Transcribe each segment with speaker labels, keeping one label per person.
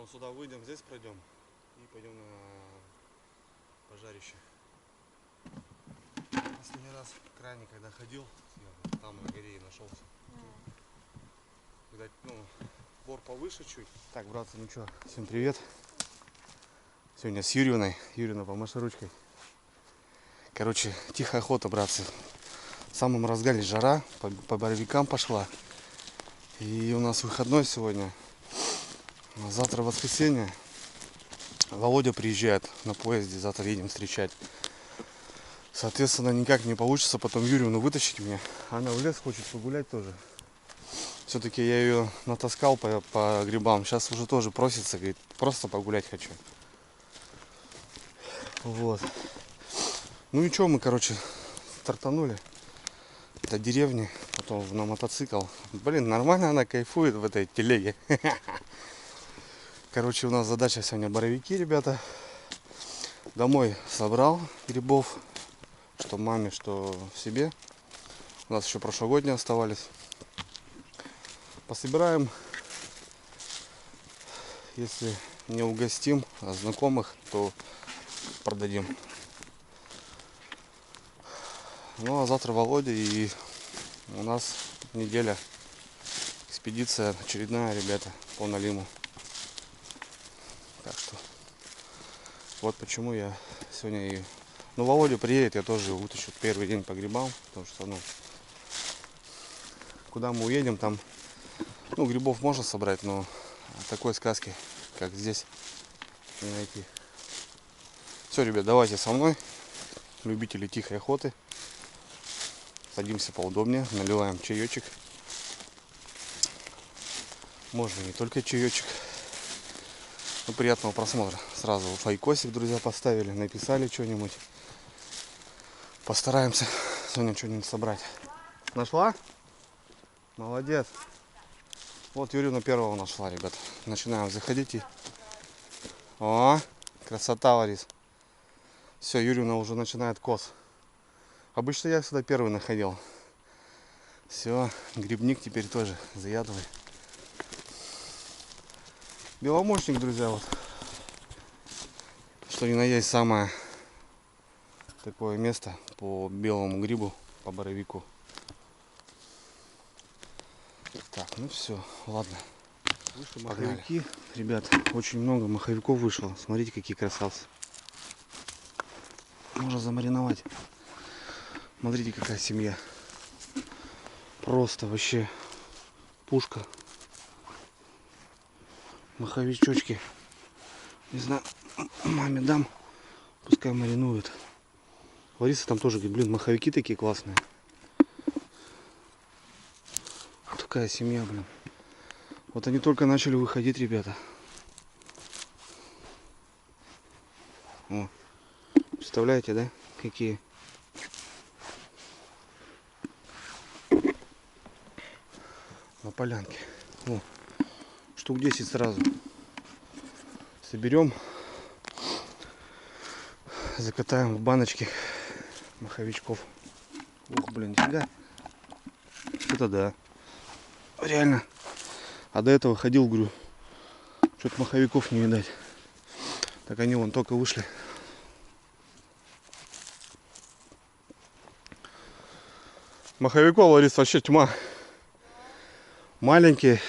Speaker 1: Потом сюда выйдем, здесь пройдем и пойдем на пожарище. Последний раз в крайне, когда ходил, я там на горе и нашелся. Видать, ну, бор повыше чуть. Так, братцы, ну что, всем привет. Сегодня с Юрьевной. Юрьевна, помаши ручкой. Короче, тихая охота, братцы. В самом разгаре жара, по боровикам пошла. И у нас выходной сегодня. Завтра воскресенье. Володя приезжает на поезде, завтра едем встречать. Соответственно, никак не получится потом Юрьевну вытащить мне. Она в лес хочет погулять тоже. Все-таки я ее натаскал по грибам. Сейчас уже тоже просится, говорит, просто погулять хочу. Вот. Ну и что, мы, короче, стартанули до деревни, потом на мотоцикл. Блин, нормально она кайфует в этой телеге. Короче, у нас задача сегодня боровики, ребята. Домой собрал грибов, что маме, что себе. У нас еще прошлогодние оставались. Пособираем. Если не угостим знакомых, то продадим. Ну а завтра Володя, и у нас неделя. Экспедиция очередная, ребята, по Налиму. Так что вот почему я сегодня и... Ну, Володя приедет, я тоже вытащу первый день по грибам, потому что, ну, куда мы уедем, там, ну, грибов можно собрать, но такой сказки, как здесь, не найти. Все, ребят, давайте со мной, любители тихой охоты. Садимся поудобнее, наливаем чаечек. Можно не только чаечек. Ну, приятного просмотра. Сразу лайкосик, друзья, поставили, написали что-нибудь. Постараемся сегодня что-нибудь собрать. Нашла? Молодец. Вот Юрьевна первого нашла, ребят. Начинаем заходить. И... О, красота, Ларис. Все, Юрьевна уже начинает кос. Обычно я сюда первый находил. Все, грибник теперь тоже заядлый. Беломощник, друзья, вот. Что ни на есть самое такое место по белому грибу, по боровику. Так, ну все, ладно. Вышли маховики, ребят, очень много маховиков вышло. Смотрите, какие красавцы. Можно замариновать. Смотрите, какая семья. Просто вообще пушка. Маховичочки. Не знаю, маме дам. Пускай маринует. Лариса там тоже говорит, блин, маховики такие классные. Такая семья, блин. Вот они только начали выходить, ребята. О, представляете, да? Какие. На полянке. О, штук 10 сразу. Соберем. Закатаем в баночки маховичков. Ух, блин, нифига. Это да. Реально. А до этого ходил, говорю, что-то маховиков не видать. Так они вон только вышли. Маховиков, Ларис, вообще тьма. Маленькие.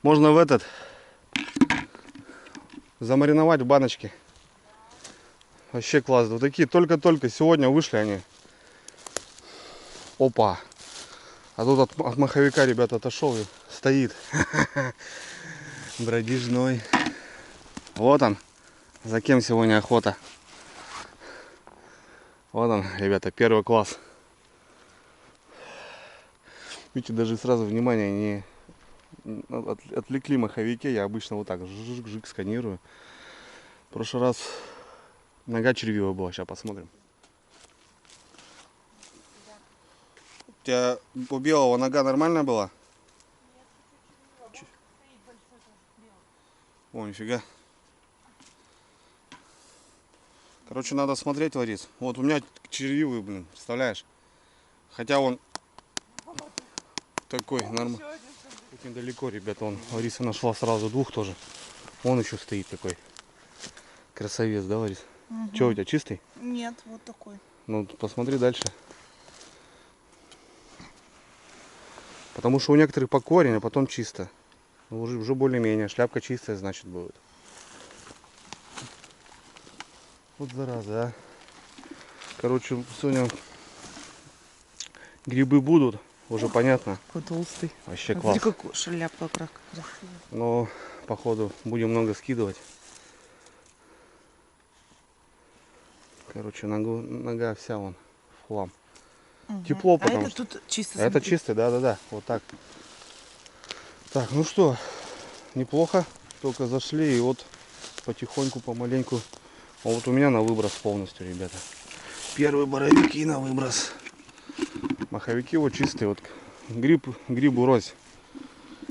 Speaker 1: Можно в этот замариновать в баночке. Вообще классно. Вот такие только-только сегодня вышли они. Опа. А тут от маховика, ребята, отошел и стоит. Бродижной. Вот он. За кем сегодня охота. Вот он, ребята, первый класс. Видите, даже сразу внимание не отвлекли маховики. Я обычно вот так жик-жик сканирую. В прошлый раз нога червивая была. Сейчас посмотрим. У тебя у белого нога нормальная была? О, нифига. Короче, надо смотреть, Ларис. Вот у меня червивый, блин, представляешь? Хотя он такой нормальный. Тут недалеко, ребята, он Лариса нашла сразу двух тоже. Вон еще стоит такой красавец, да, Ларис?
Speaker 2: Угу.
Speaker 1: Че, у тебя чистый?
Speaker 2: Нет, вот такой.
Speaker 1: Ну, посмотри дальше. Потому что у некоторых по корень, а потом чисто. Ну, уже более-менее. Шляпка чистая, значит, будет. Вот зараза, а. Короче, сегодня грибы будут, уже понятно.
Speaker 2: Какой толстый.
Speaker 1: Вообще
Speaker 2: Смотри,
Speaker 1: класс.
Speaker 2: какой шляпа красивая.
Speaker 1: Но, походу, будем много скидывать. Короче, нога вся вон в хлам.
Speaker 2: Угу.
Speaker 1: Тепло, потому
Speaker 2: это
Speaker 1: что...
Speaker 2: тут чисто,
Speaker 1: Это
Speaker 2: смотри.
Speaker 1: чистый, да-да-да. Вот так. Так, ну что, неплохо. Только зашли и вот потихоньку, помаленьку. А вот у меня на выброс полностью, ребята. Первые боровики на выброс. Маховики вот чистые. Вот гриб урось.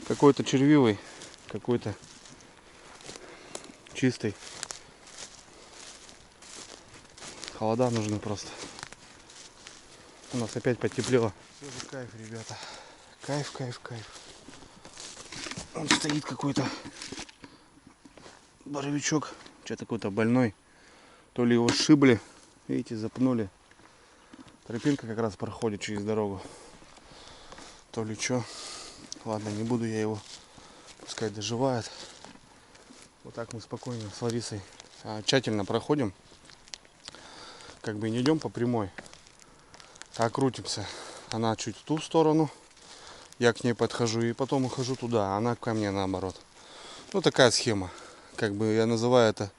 Speaker 1: Какой-то червивый, какой-то чистый. Холода нужны просто. У нас опять потеплело. Все же кайф, ребята. Кайф, кайф, кайф. Он стоит какой-то боровичок. Что-то какой-то больной. То ли его сшибли. Видите, запнули. Тропинка как раз проходит через дорогу. То ли что. Ладно, не буду я его. Пускай доживает. Вот так мы спокойно с Ларисой тщательно проходим. Как бы не идем по прямой, а крутимся. Она чуть в ту сторону, я к ней подхожу и потом ухожу туда, а она ко мне наоборот. Ну такая схема. Как бы я называю это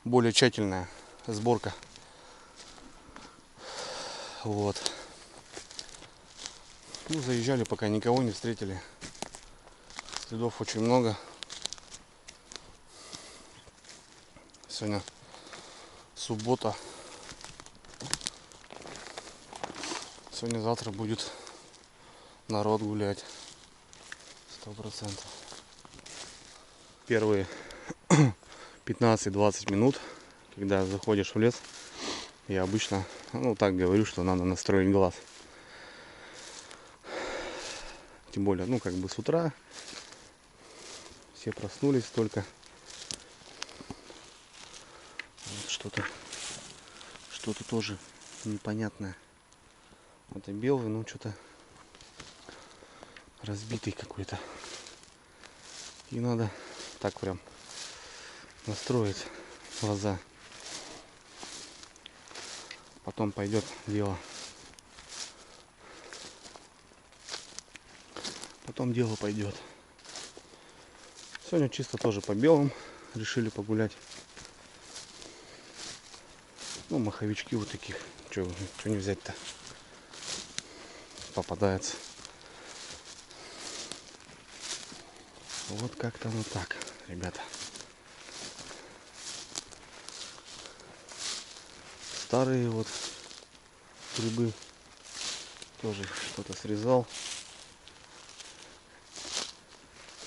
Speaker 1: более тщательная сборка. Вот. Ну, заезжали, пока никого не встретили. Следов очень много. Сегодня суббота. Сегодня-завтра будет народ гулять. 100%. Первые 15-20 минут, когда заходишь в лес, я обычно, ну так говорю, что надо настроить глаз. Тем более, ну как бы с утра все проснулись только. Вот что-то тоже непонятное. Это белый, ну что-то разбитый какой-то. И надо так прям настроить глаза. Потом пойдет дело. Потом дело пойдет. Сегодня чисто тоже по белым решили погулять. Ну, маховички вот таких. Что не взять-то? Попадается. Вот как-то вот так, ребята. Старые вот грибы тоже что-то срезал.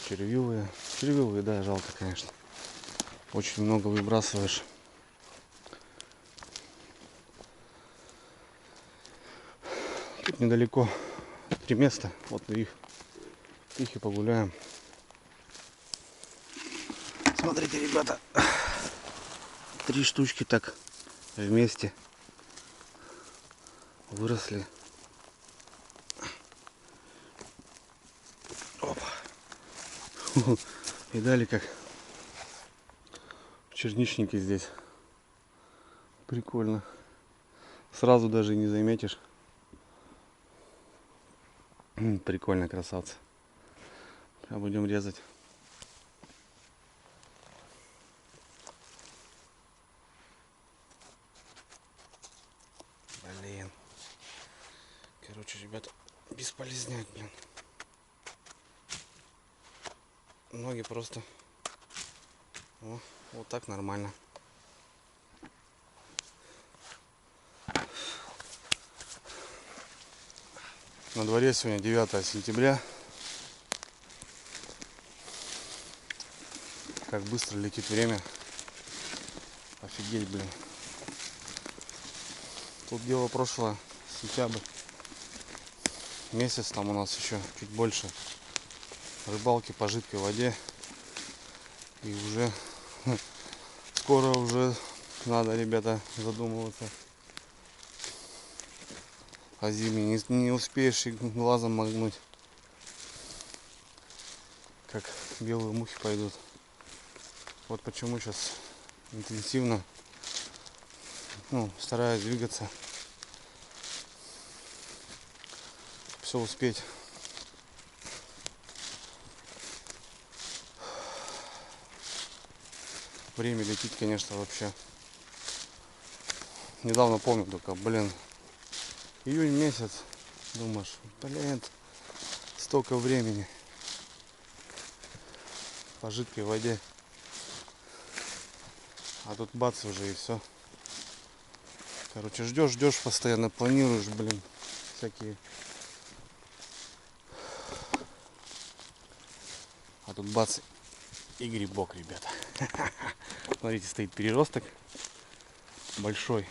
Speaker 1: Червивые. Червивые, да, жалко, конечно. Очень много выбрасываешь. Тут недалеко 3 места. Вот их и погуляем. Смотрите, ребята. 3 штучки так вместе выросли. Опа. Видали, как черничники здесь. Прикольно. Сразу даже не заметишь. Прикольно, красавцы. Сейчас будем резать. Блин. Короче, ребята, бесполезняк, блин. Ноги просто. О, вот так нормально. На дворе сегодня 9 сентября. Как быстро летит время. Офигеть, блин. Тут дело прошлое, сентябрь. Месяц, там у нас еще чуть больше рыбалки по жидкой воде. И уже скоро уже надо, ребята, задумываться о зиме. Не успеешь и глазом моргнуть, как белые мухи пойдут. Вот почему сейчас интенсивно стараюсь двигаться, все успеть. Время летит, конечно, вообще. Недавно помню только, июнь месяц. Думаешь, столько времени по жидкой воде. А тут бац уже и все. Короче, ждешь, постоянно планируешь, всякие. А тут бац и грибок, ребята. Смотрите, стоит переросток большой.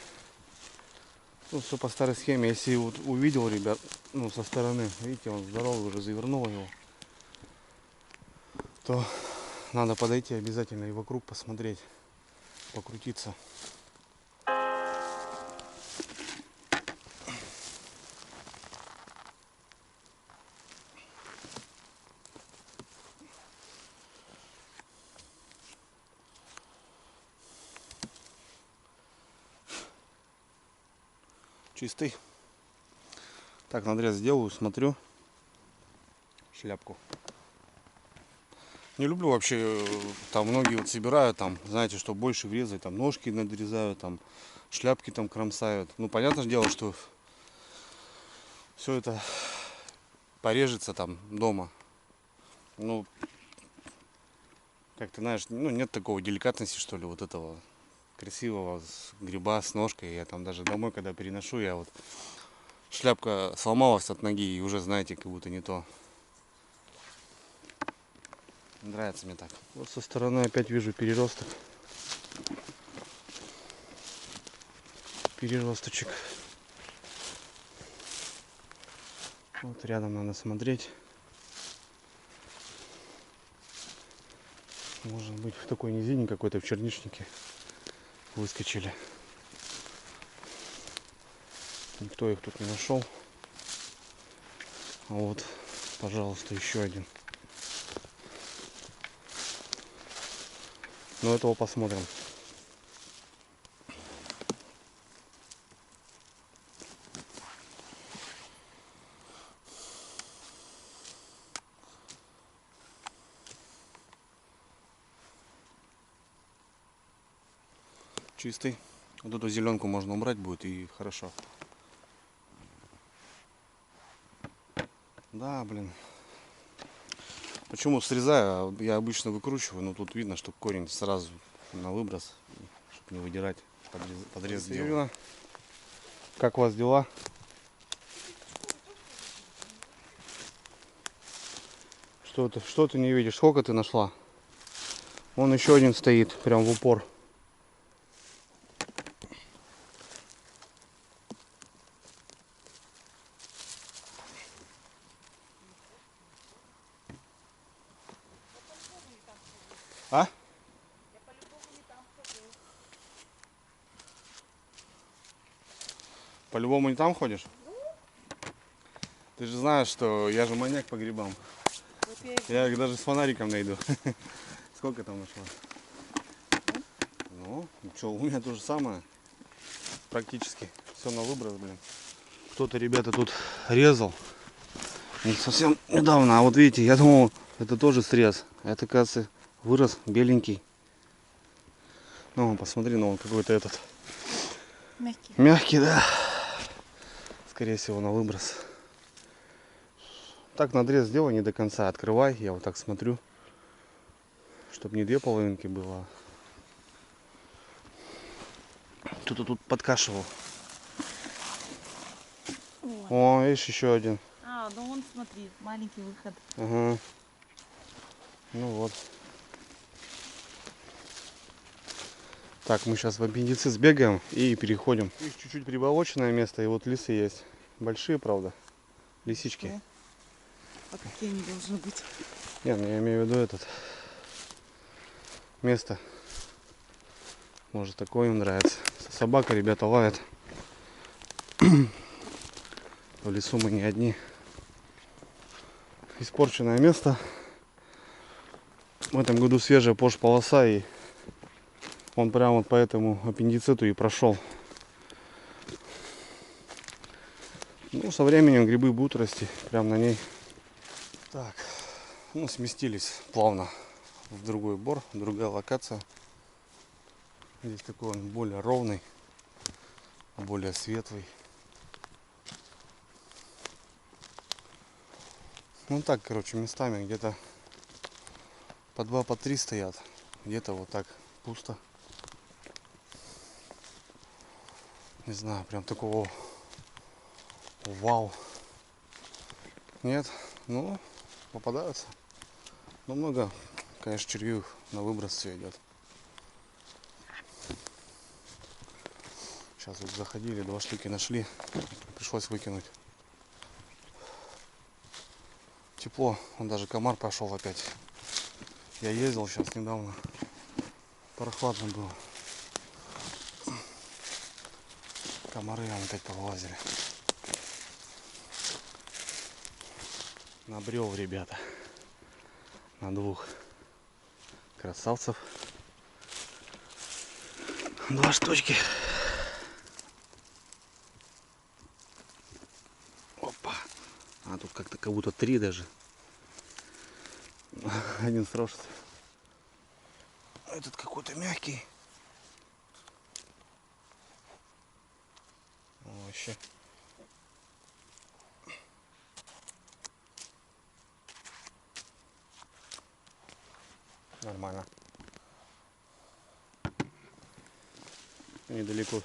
Speaker 1: Все по старой схеме. Если вот увидел, ребят, со стороны, видите, он здоровый, уже завернул его, то надо подойти обязательно и вокруг посмотреть, покрутиться. Чистый. Так, надрез сделаю, смотрю. Шляпку. Не люблю вообще, там многие вот собирают, там, знаете, что больше врезать, там ножки надрезают, там шляпки там кромсают. Ну, понятное дело, что все это порежется там дома. Ну, как ты знаешь, нет такого деликатности, что ли, вот этого красивого гриба с ножкой. Я там даже домой, когда переношу, я вот шляпка сломалась от ноги и уже, знаете, как будто не то. Нравится мне так. Вот со стороны опять вижу переросток. Переросточек. Вот рядом надо смотреть. Может быть, в такой низине какой-то, в черничнике выскочили. Никто их тут не нашел. А вот, пожалуйста, еще один. Но этого посмотрим. Чистый. Вот эту зеленку можно убрать будет и хорошо. Да, Почему срезаю? Я обычно выкручиваю, но тут видно, что корень сразу на выброс, чтобы не выдирать. Подрез делаю. Как у вас дела? Что ты не видишь? Сколько ты нашла? Вон еще один стоит, прям в упор. А? По-любому не там ходишь? Ты же знаешь, что я же маньяк по грибам. Я их даже с фонариком найду. Сколько там нашла? Ну, что, у меня то же самое. Практически все на выброс, Кто-то, ребята, тут резал. Не совсем недавно. А вот видите, я думал, это тоже срез. Это, оказывается, вырос беленький. Ну, посмотри, он какой-то этот.
Speaker 2: Мягкий.
Speaker 1: Мягкий, да. Скорее всего, на выброс. Так, надрез сделай не до конца. Открывай. Я вот так смотрю. Чтобы не две половинки было. Кто-то тут подкашивал. О, видишь, еще один.
Speaker 2: А, ну вон, смотри, маленький выход.
Speaker 1: Ага. Ну вот. Так, мы сейчас в аппендицит сбегаем и переходим. Здесь чуть-чуть приболоченное место, и вот лисы есть. Большие, правда. Лисички.
Speaker 2: Что? А какие они должны быть?
Speaker 1: Не, ну я имею в виду этот. место. Может, такое им нравится. Собака, ребята, лает. В лесу мы не одни. Испорченное место. В этом году свежая полоса, и он прям вот по этому аппендициту и прошел. Ну, со временем грибы будут расти прям на ней. Так, ну, сместились плавно в другой бор, другая локация. Здесь такой он более ровный, более светлый. Ну так, короче, местами где-то по 2, по 3 стоят. Где-то вот так пусто. Не знаю, прям такого вау. Нет, ну, попадаются. Но много, конечно, червей на выброс все идет. Сейчас вот заходили, 2 штуки нашли. Пришлось выкинуть. Тепло, он даже комар пошел опять. Я ездил сейчас недавно. Прохладно было. Комары там опять повылазили. Набрел, ребята. На 2 красавцев. 2 штучки. Опа. А тут как-то как будто 3 даже. Один сросшится. Этот какой-то мягкий. Вообще. Нормально. Недалеко.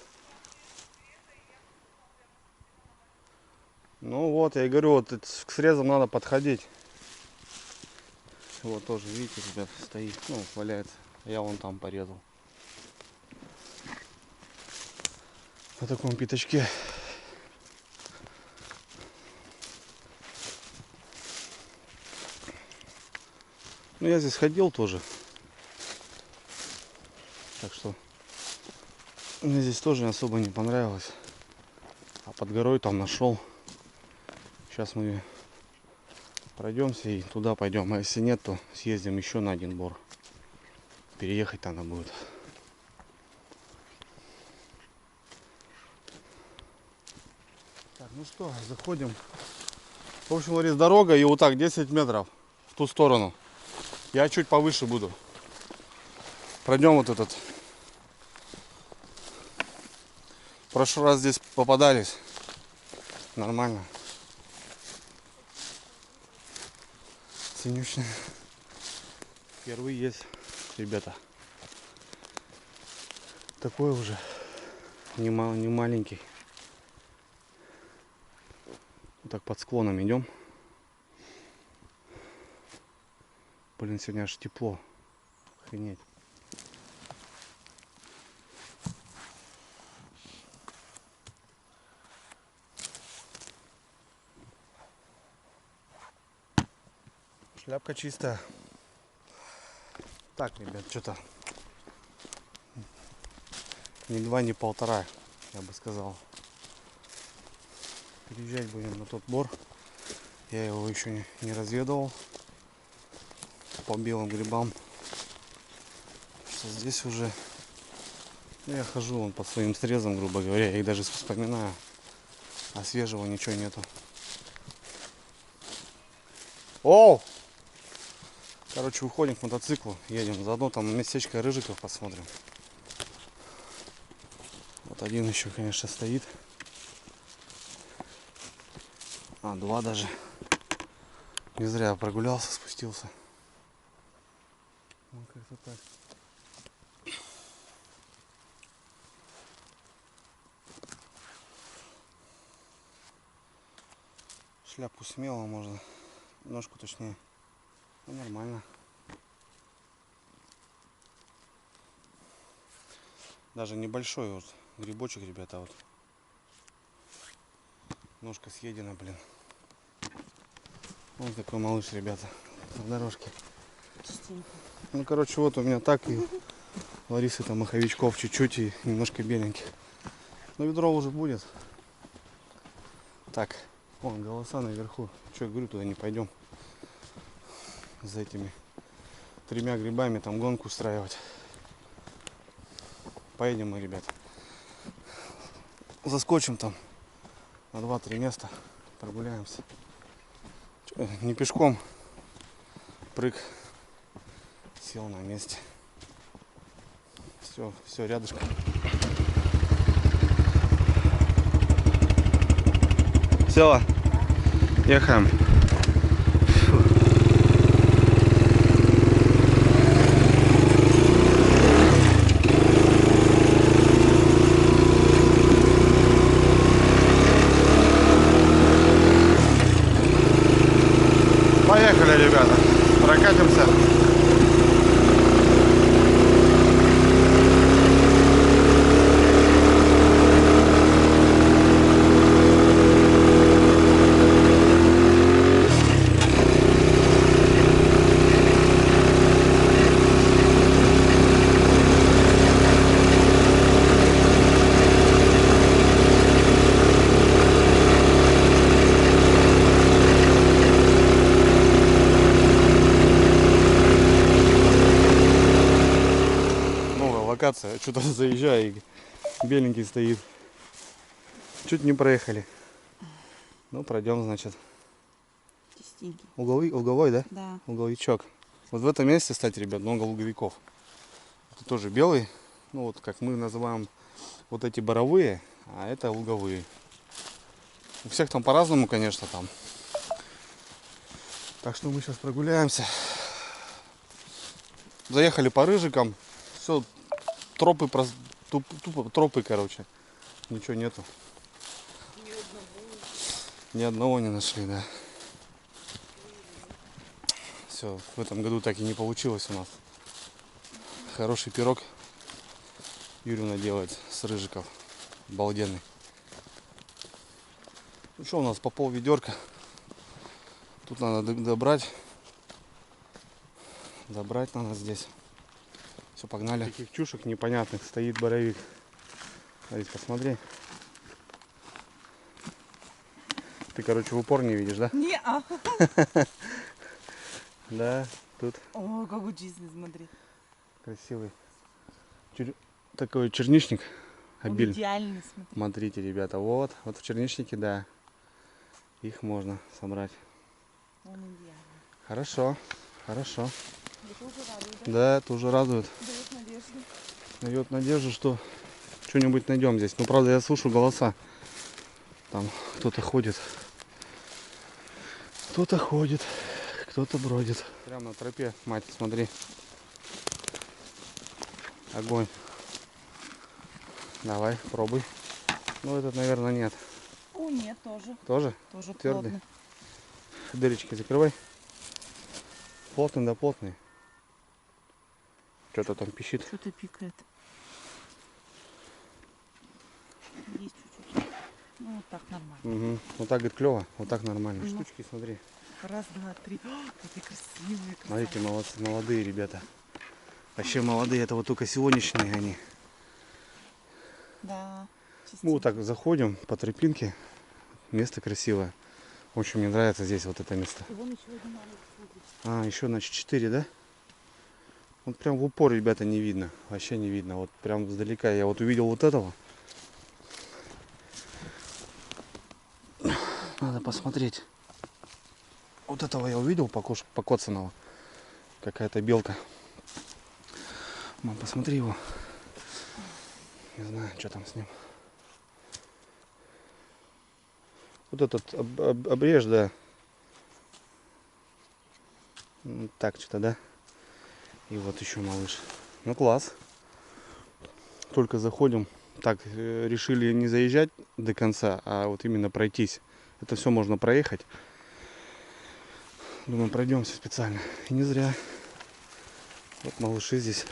Speaker 1: Ну вот, я и говорю, вот к срезам надо подходить. Вот тоже, видите, ребят, стоит, ну, валяется. Я вон там порезал. На таком пятачке. Ну, я здесь ходил тоже. Так что мне здесь тоже особо не понравилось. А под горой там нашел. Сейчас мы пройдемся и туда пойдем. А если нет, то съездим еще на один бор. Переехать надо будет. Так, ну что, заходим. В общем, Ларис, дорога и вот так 10 метров в ту сторону. Я чуть повыше буду. Пройдем вот этот. В прошлый раз здесь попадались. Нормально. Синючный. Первый есть, ребята. Такой уже не маленький. Вот так под склоном идем. Блин, сегодня аж тепло. Охренеть. Шляпка чистая. Так, ребят, что-то ни 2, ни 1,5, я бы сказал. Переезжать будем на тот бор. Я его еще не разведывал по белым грибам. Что здесь уже я хожу вон по своим срезам, грубо говоря, я их даже вспоминаю, а свежего ничего нету. О! Короче, уходим к мотоциклу, едем. Заодно там местечко рыжиков посмотрим. Вот один еще, конечно, стоит. А, 2 даже. Не зря прогулялся, спустился. Ну, как-то так. Шляпу смело можно. Ножку точнее. Ну, нормально. Даже небольшой вот грибочек, ребята, вот. Ножка съедена, блин. Вот такой малыш, ребята, на дорожке.
Speaker 2: Частенько.
Speaker 1: Ну, короче, вот у меня так и Ларисы там маховичков чуть-чуть и немножко беленьких. Но ведро уже будет. Так, вон голоса наверху. Что я говорю, туда не пойдем. За этими 3 грибами там гонку устраивать. Поедем мы, ребят. Заскочим там на 2-3 места. Прогуляемся. Чё, не пешком. Прыг. Сел на месте. Все рядышком. Все, ехаем. Поехали, ребята. Прокатимся. Локация, что-то заезжаю, и беленький стоит. Чуть не проехали. Ну, пройдем, значит.
Speaker 2: Чистенький.
Speaker 1: Угловой, да?
Speaker 2: Да.
Speaker 1: Угловичок. Вот в этом месте, кстати, ребят, много луговиков. Это тоже белый. Ну, вот как мы называем вот эти боровые, а это луговые. У всех там по-разному, конечно, там. Так что мы сейчас прогуляемся. Заехали по рыжикам. Все, тропы, тупо тропы, короче. Ничего нету. Ни одного не нашли, да. Все, в этом году так и не получилось у нас. Хороший пирог Юрьевна делает с рыжиков. Обалденный. Ну что, у нас по пол ведерка. Тут надо добрать. Добрать надо здесь. Все, погнали. Таких чушек непонятных стоит боровик. Смотри, посмотри. Ты, короче, в упор не видишь, да?
Speaker 2: Не,
Speaker 1: Да, тут
Speaker 2: О, какой чистый, смотри.
Speaker 1: красивый. Такой черничник.
Speaker 2: Он
Speaker 1: Обильный.
Speaker 2: идеальный, смотри.
Speaker 1: Смотрите, ребята, вот в черничнике, да. Их можно собрать.
Speaker 2: Он идеальный.
Speaker 1: Хорошо, хорошо.
Speaker 2: Это уже радует, да?
Speaker 1: Да, это уже радует.
Speaker 2: Дает надежду.
Speaker 1: Дает надежду, что что-нибудь найдем здесь. Ну, правда, я слышу голоса. Там кто-то ходит. Кто-то ходит, кто-то бродит. Прямо на тропе, мать, смотри. Огонь. Давай, пробуй. Ну, этот, наверное, нет.
Speaker 2: О, нет, тоже.
Speaker 1: Тоже?
Speaker 2: Тоже
Speaker 1: Твердый.
Speaker 2: плотно.
Speaker 1: Дырочки закрывай. Плотный, да плотный. Что-то там пищит.
Speaker 2: Что-то пикает. Есть чуть-чуть. Ну, вот так нормально.
Speaker 1: Угу. Вот так, говорит, клево. Вот так нормально.
Speaker 2: Ну.
Speaker 1: Штучки, смотри.
Speaker 2: Раз, два, три. О, какие красивые.
Speaker 1: Смотрите, молодые ребята. Вообще молодые, это вот только сегодняшние они.
Speaker 2: Да.
Speaker 1: Мы вот так заходим по тропинке. Место красивое. Очень мне нравится здесь вот это место.
Speaker 2: И вон еще один маленький, смотри.
Speaker 1: А, еще, значит, 4, да? Вот прям в упор, ребята, не видно. Вообще не видно. Вот прям издалека. Я вот увидел вот этого. Надо посмотреть. Вот этого я увидел, покоцанного. Какая-то белка. Мам, посмотри его. Не знаю, что там с ним. Вот этот обрежь, да. Так, что-то, да. И вот еще малыш. Ну, класс. Только заходим. Так, решили не заезжать до конца, а вот именно пройтись. Это все можно проехать. Думаю, пройдемся специально. И не зря. Вот малыши здесь.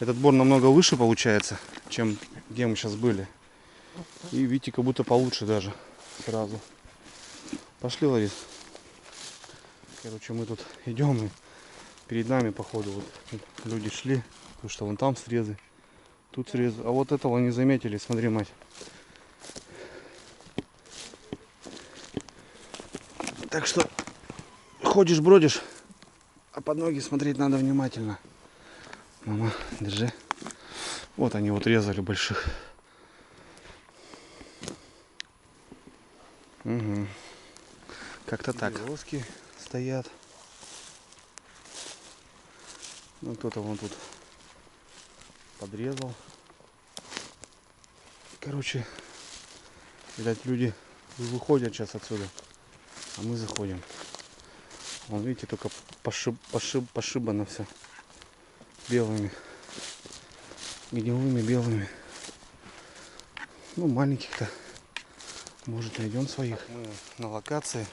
Speaker 1: Этот бор намного выше получается, чем где мы сейчас были. И видите, как будто получше даже сразу. Пошли, Ларис. Короче, мы тут идем и Перед нами, походу, вот люди шли, потому что вон там срезы, тут срезы. А вот этого не заметили, смотри, мать. Так что ходишь, бродишь, а под ноги смотреть надо внимательно. Мама, держи. Вот они вот резали больших. Угу. Как-то так. Березки стоят. Ну, кто-то вон тут подрезал. Короче, видать, люди выходят сейчас отсюда, а мы заходим. Вон, видите, только пошибано все белыми, гнилыми белыми. Ну, маленьких-то, может, найдем своих. Мы на локации.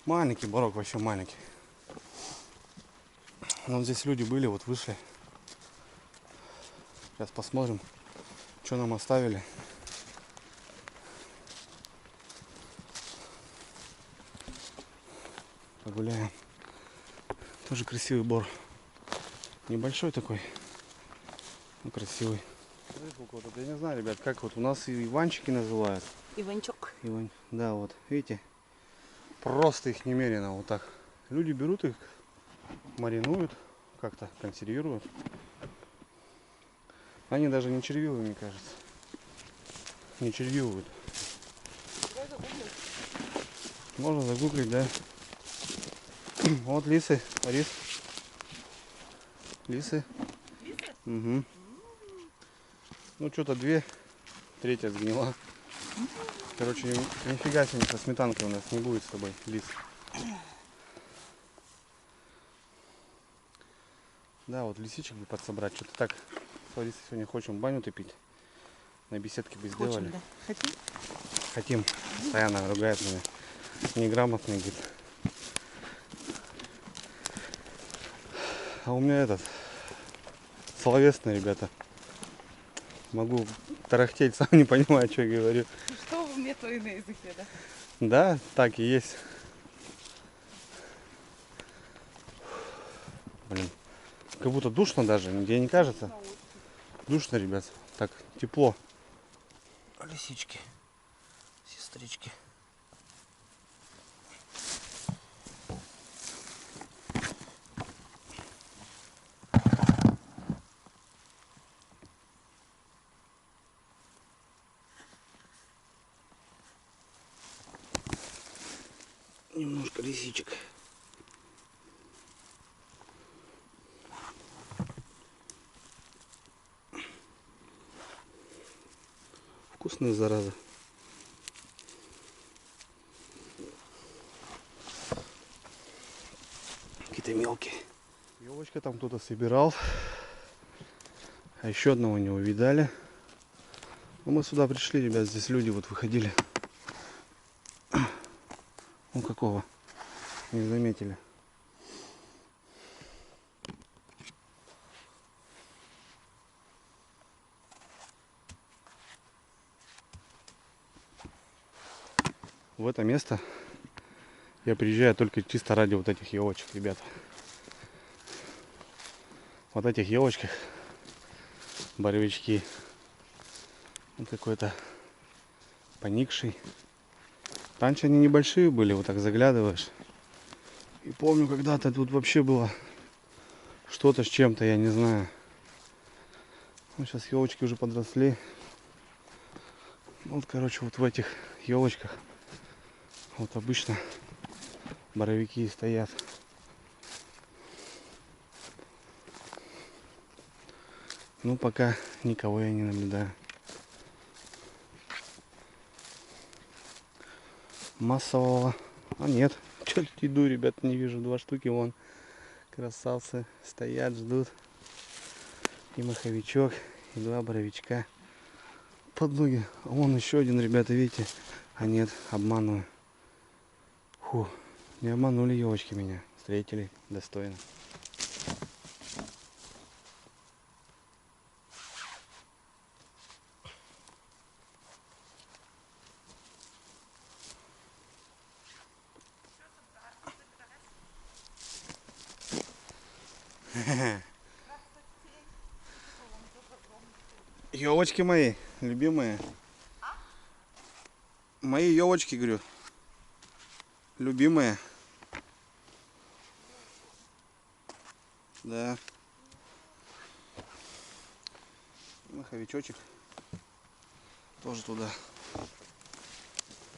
Speaker 1: Маленький барок, вообще маленький. Но здесь люди были, вот вышли. Сейчас посмотрим, что нам оставили. Погуляем. Тоже красивый бор. Небольшой такой, но красивый. Я не знаю, ребят, как вот у нас и Иванчики называют.
Speaker 2: Иванчок.
Speaker 1: Да, вот, видите, просто их немерено вот так. Люди берут их, маринуют, как-то консервируют. Они даже не червивые, мне кажется. Не червивают. Можно загуглить, да. Вот лисы, рис. Лисы. Угу. Ну что-то 2, третья сгнила. Короче, нифига себе, со сметанкой у нас не будет с тобой лис. Да, вот лисичек бы подсобрать. Что-то так. Смотри, сегодня хочем баню топить. На беседке бы сделали.
Speaker 2: Хотим, да. Хотим?
Speaker 1: Хотим. Постоянно ругает меня. Неграмотный, говорит. А у меня этот словесный, ребята. Могу тарахтеть, сам не понимаю, что я говорю.
Speaker 2: Что в уме, то и на языке, да?
Speaker 1: Да, так и есть. Блин. Как будто душно даже, тебе не кажется? Душно, ребят. Так, тепло. Лисички, сестрички. Немножко лисичек. Вкусные, зараза. Какие-то мелкие. Елочка там кто-то собирал. А еще одного не увидали. Но мы сюда пришли, ребят, здесь люди вот выходили. Ну какого? Не заметили. В это место я приезжаю только чисто ради вот этих елочек, ребята. Вот этих елочках боровички. Вот какой-то поникший. Раньше они небольшие были, вот так заглядываешь. И помню, когда-то тут вообще было что-то с чем-то, я не знаю. Ну, сейчас елочки уже подросли. Вот, короче, вот в этих елочках вот обычно боровики стоят. Ну, пока никого я не наблюдаю. Массового. А нет, что-то иду, ребят, не вижу. 2 штуки вон. Красавцы стоят, ждут. И маховичок, и 2 боровичка. Под ноги. А вон еще один, ребята, видите? А нет, обманываю. Фу, не обманули елочки меня. Встретили достойно. Елочки мои, любимые. Мои елочки, говорю. Любимые. Да. Маховичочек. Тоже туда.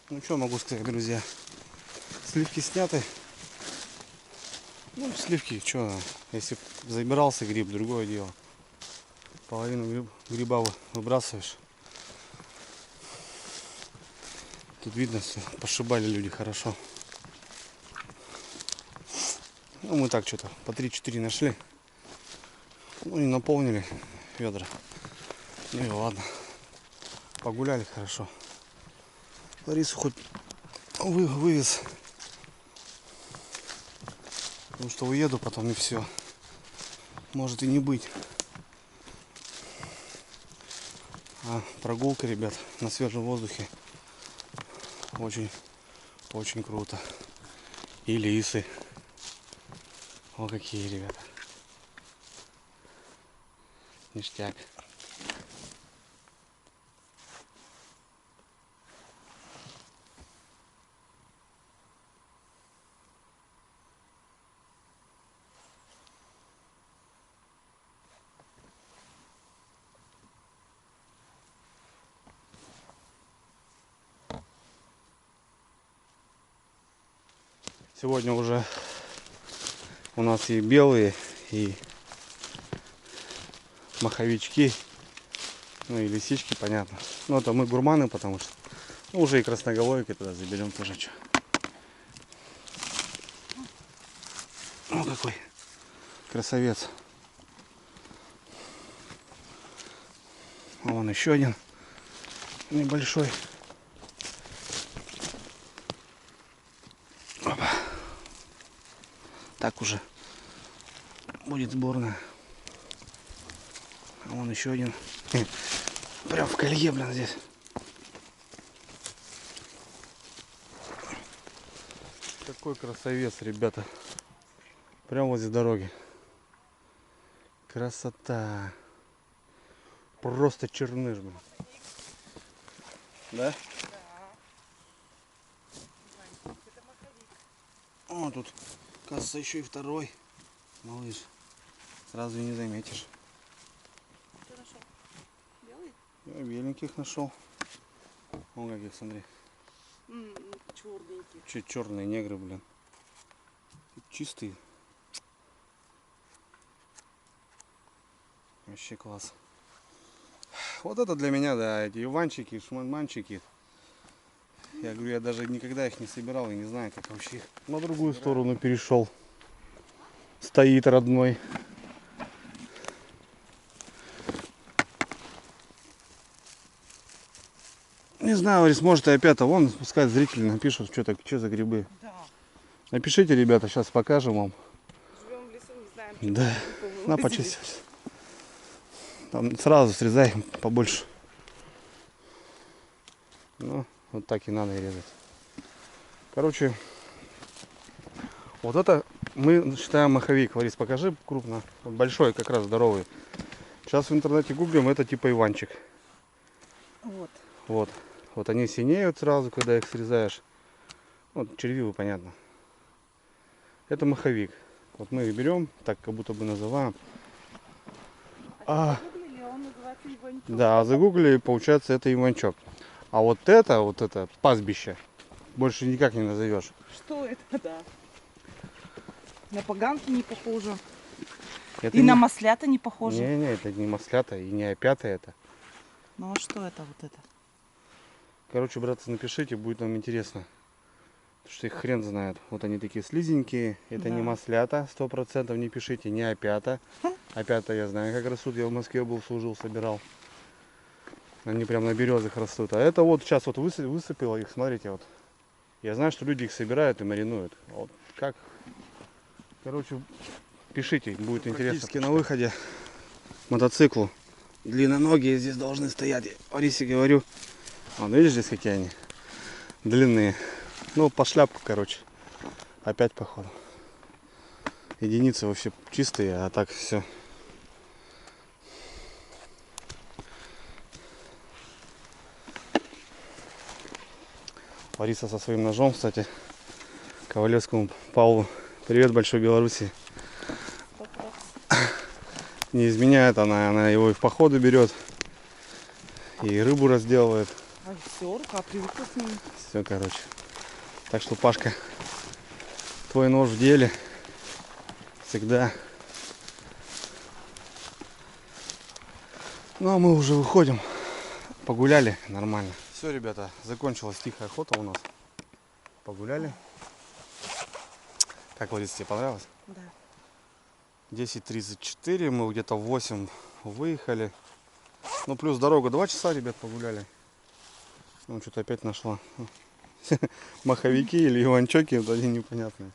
Speaker 1: Ну что могу сказать, друзья. Сливки сняты. Ну, сливки, что, если забирался гриб, другое дело. Половину гриба выбрасываешь. Тут видно все, пошибали люди хорошо. Ну, мы так что-то по 3-4 нашли. Ну, не наполнили ведра. Ну и ладно. Погуляли хорошо. Ларису хоть вывез. Потому что уеду потом и все. Может и не быть. А прогулка, ребят, на свежем воздухе очень круто. И лисы. О, какие, ребята. Ништяк. Сегодня уже у нас и белые, и маховички, ну и лисички, понятно. Ну это мы гурманы, потому что уже и красноголовики туда заберем тоже. Что. О, какой красавец. Вон еще один небольшой. Опа. Так уже будет сборная. А вон еще один. Прям в колье, блин, здесь. Какой красавец, ребята. Прям возле дороги. Красота. Просто черныш, блин. Да? О, тут, кажется, еще и второй. Малыш. Сразу и не заметишь.
Speaker 2: Что нашел? Белый?
Speaker 1: Я беленьких нашел. Вон каких, смотри.
Speaker 2: Черненький.
Speaker 1: Че черные негры, блин. Чистые. Вообще класс. Вот это для меня, да, эти иванчики, шманманчики. Я говорю, я даже никогда их не собирал и не знаю, как вообще их. На другую сторону перешел. Стоит родной. Не знаю, Ларис, может и опять, вон, пускай зрители напишут, что за грибы.
Speaker 2: Да.
Speaker 1: Напишите, ребята, сейчас покажем вам.
Speaker 2: Живем в лесу, не знаем.
Speaker 1: Да, на почистить. Там сразу срезай побольше. Ну, вот так и надо и резать. Короче, вот это мы считаем маховик. Ларис, покажи крупно. Вот большой, как раз здоровый. Сейчас в интернете гуглим, это типа иванчик.
Speaker 2: Вот.
Speaker 1: Вот. Вот они синеют сразу, когда их срезаешь. Вот червивы, понятно. Это маховик. Вот мы их берем, так как будто бы называем.
Speaker 2: Он называется иванчок.
Speaker 1: Да, загуглили, получается, это иванчок. А вот это пастбище, больше никак не назовешь.
Speaker 2: Что это, да? На поганки не похоже.
Speaker 1: Это
Speaker 2: И на маслята не похоже.
Speaker 1: Не, это не маслята и не опята это.
Speaker 2: Ну а что это вот это?
Speaker 1: Короче, братцы, напишите, будет нам интересно. Потому что их хрен знает. Вот они такие слизенькие. Это не
Speaker 2: Да.
Speaker 1: маслята, 100% не пишите, не опята. Опята я знаю, как растут. Я в Москве был, служил, собирал. Они прям на березах растут. А это вот сейчас вот высыпало их, смотрите, вот. Я знаю, что люди их собирают и маринуют. Вот как. Короче, пишите, будет интересно. Практически на выходе мотоциклу. Длинноногие здесь должны стоять. Арисе говорю. Вон, видишь здесь какие они? Длинные. Ну, по шляпку, короче. Опять походу. Единицы вообще чистые, а так все. Лариса со своим ножом, кстати, Ковалевскому Павлу. Привет, большой Беларуси. Не изменяет она его и в походы берет, и рыбу разделывает.
Speaker 2: А все, рука привыкла с ним.
Speaker 1: Все, короче. Так что, Пашка, твой нож в деле. Всегда. Ну, а мы уже выходим. Погуляли нормально. Все, ребята, закончилась тихая охота у нас. Погуляли. Как, Лариса, тебе понравилось?
Speaker 2: Да.
Speaker 1: 10:34, мы где-то в 8 выехали. Ну, плюс дорога 2 часа, ребят, погуляли. Ну, что-то опять нашла. Маховики или иванчоки, вот они непонятные.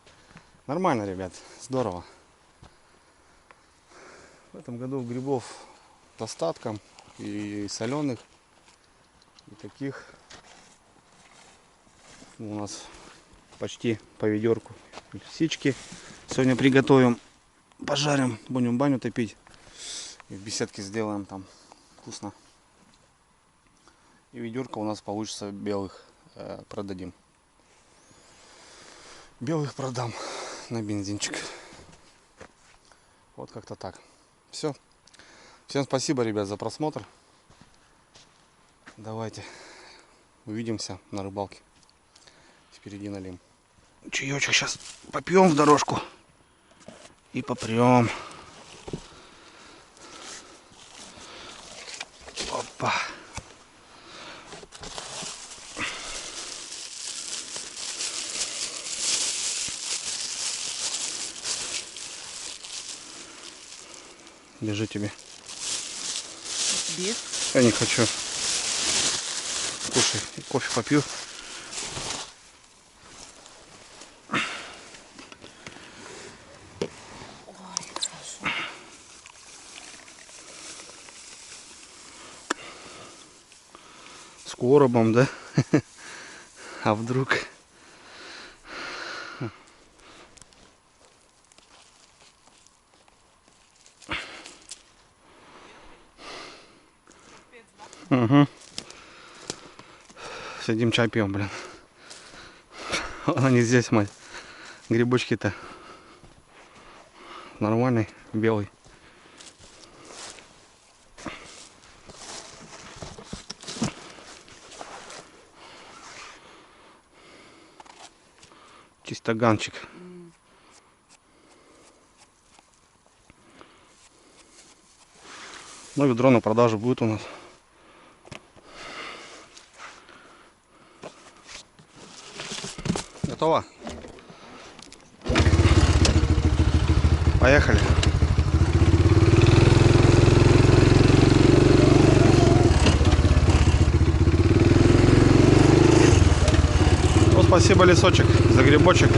Speaker 1: Нормально, ребят, здорово. В этом году грибов достатком, и соленых, и таких. У нас почти по ведерку лисички. Сегодня приготовим, пожарим, будем баню топить. И в беседке сделаем там вкусно. И ведерко у нас получится белых, продадим. Белых продам на бензинчик. Вот как-то так. Все. Всем спасибо, ребят, за просмотр. Давайте увидимся на рыбалке. Впереди налим. Чаечек сейчас попьем в дорожку и попрем. Опа. Держи тебе.
Speaker 2: Тебе?
Speaker 1: Я не хочу. Слушай, кофе попью.
Speaker 2: Ой, хорошо.
Speaker 1: С коробом, да? А вдруг? Угу. Сидим, чай пьем, блин. Они здесь, мать. Грибочки-то нормальный, белый. Чистоганчик. Ну, ведро на продажу будет у нас. Готово? Поехали. Ну, спасибо, лесочек, за грибочек.